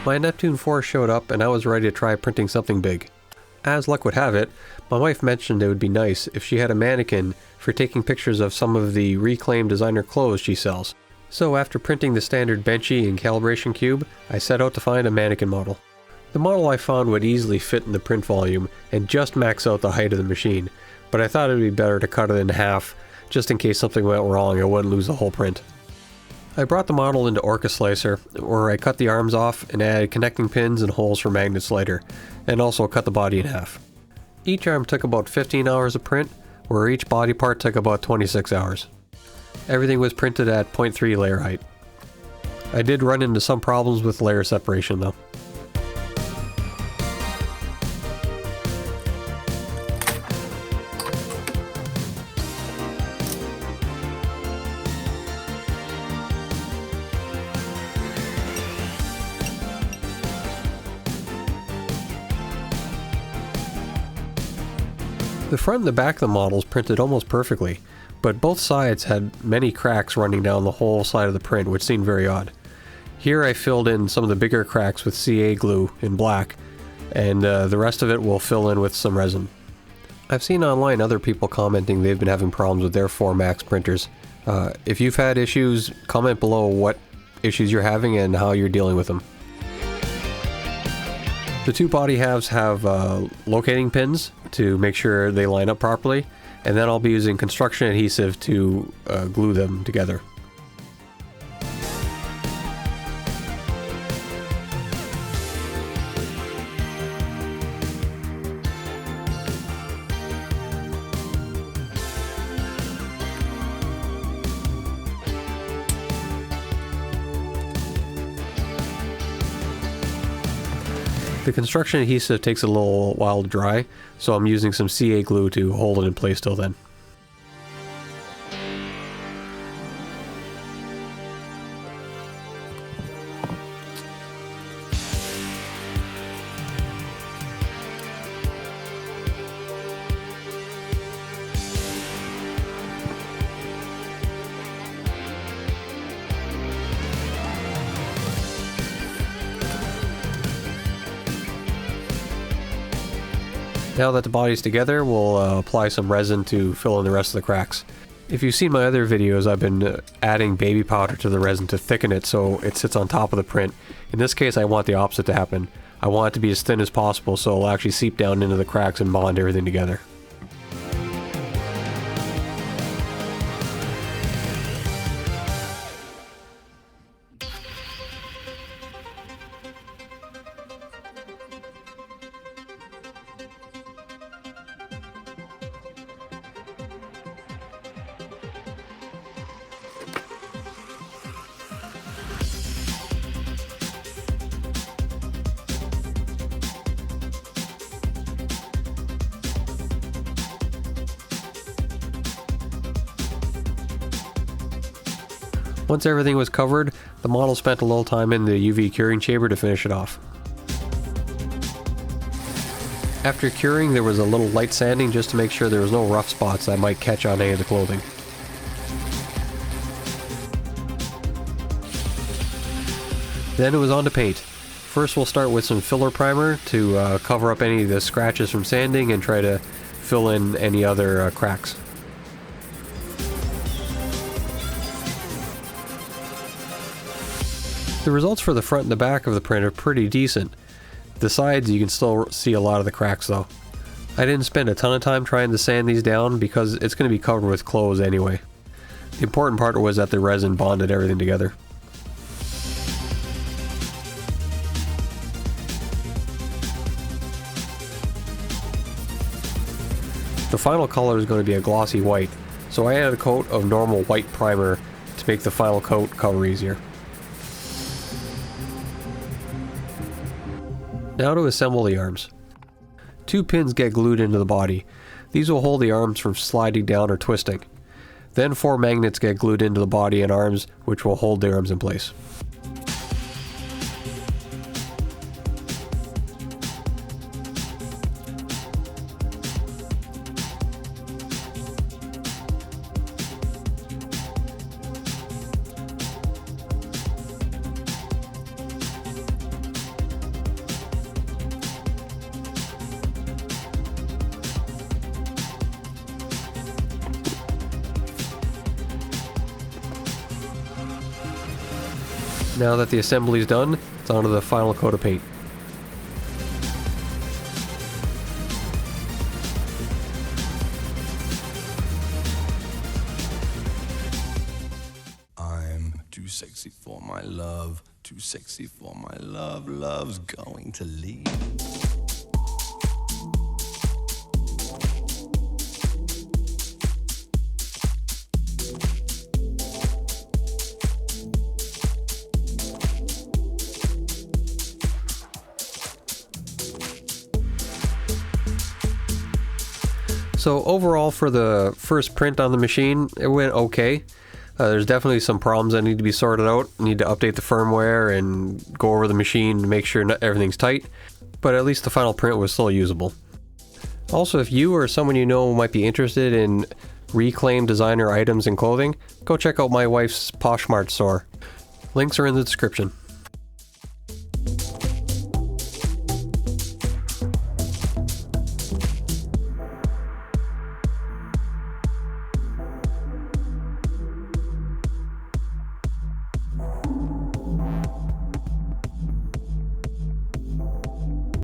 My Neptune 4 showed up and I was ready to try printing something big. As luck would have it, my wife mentioned it would be nice if she had a mannequin for taking pictures of some of the reclaimed designer clothes she sells. So after printing the standard benchy and calibration cube, I set out to find a mannequin model. The model I found would easily fit in the print volume and just max out the height of the machine, but I thought it would be better to cut it in half just in case something went wrong I wouldn't lose the whole print. I brought the model into Orca Slicer, where I cut the arms off and added connecting pins and holes for magnets later, and also cut the body in half. Each arm took about 15 hours of print, where each body part took about 26 hours. Everything was printed at 0.3 layer height. I did run into some problems with layer separation though. The front and the back of the models printed almost perfectly, but both sides had many cracks running down the whole side of the print, which seemed very odd. Here I filled in some of the bigger cracks with CA glue in black, and the rest of it will fill in with some resin. I've seen online other people commenting they've been having problems with their 4Max printers. If you've had issues, comment below what issues you're having and how you're dealing with them. The two body halves have locating pins to make sure they line up properly, and then I'll be using construction adhesive to glue them together. The construction adhesive takes a little while to dry, so I'm using some CA glue to hold it in place till then. Now that the body's together, we'll apply some resin to fill in the rest of the cracks. If you've seen my other videos, I've been adding baby powder to the resin to thicken it so it sits on top of the print. In this case, I want the opposite to happen. I want it to be as thin as possible so it'll actually seep down into the cracks and bond everything together. Once everything was covered, the model spent a little time in the UV curing chamber to finish it off. After curing, there was a little light sanding just to make sure there was no rough spots that might catch on any of the clothing. Then it was on to paint. First we'll start with some filler primer to cover up any of the scratches from sanding and try to fill in any other cracks. The results for the front and the back of the print are pretty decent. The sides you can still see a lot of the cracks though. I didn't spend a ton of time trying to sand these down because it's going to be covered with clothes anyway. The important part was that the resin bonded everything together. The final color is going to be a glossy white, so I added a coat of normal white primer to make the final coat cover easier. Now to assemble the arms. 2 pins get glued into the body. These will hold the arms from sliding down or twisting. Then 4 magnets get glued into the body and arms, which will hold the arms in place. Now that the assembly's done, it's on to the final coat of paint. I'm too sexy for my love, too sexy for my love, love's going to leave. So overall, for the first print on the machine, it went okay. There's definitely some problems that need to be sorted out. Need to update the firmware and go over the machine to make sure everything's tight. But at least the final print was still usable. Also, if you or someone you know might be interested in reclaimed designer items and clothing, go check out my wife's PoshMark Store. Links are in the description.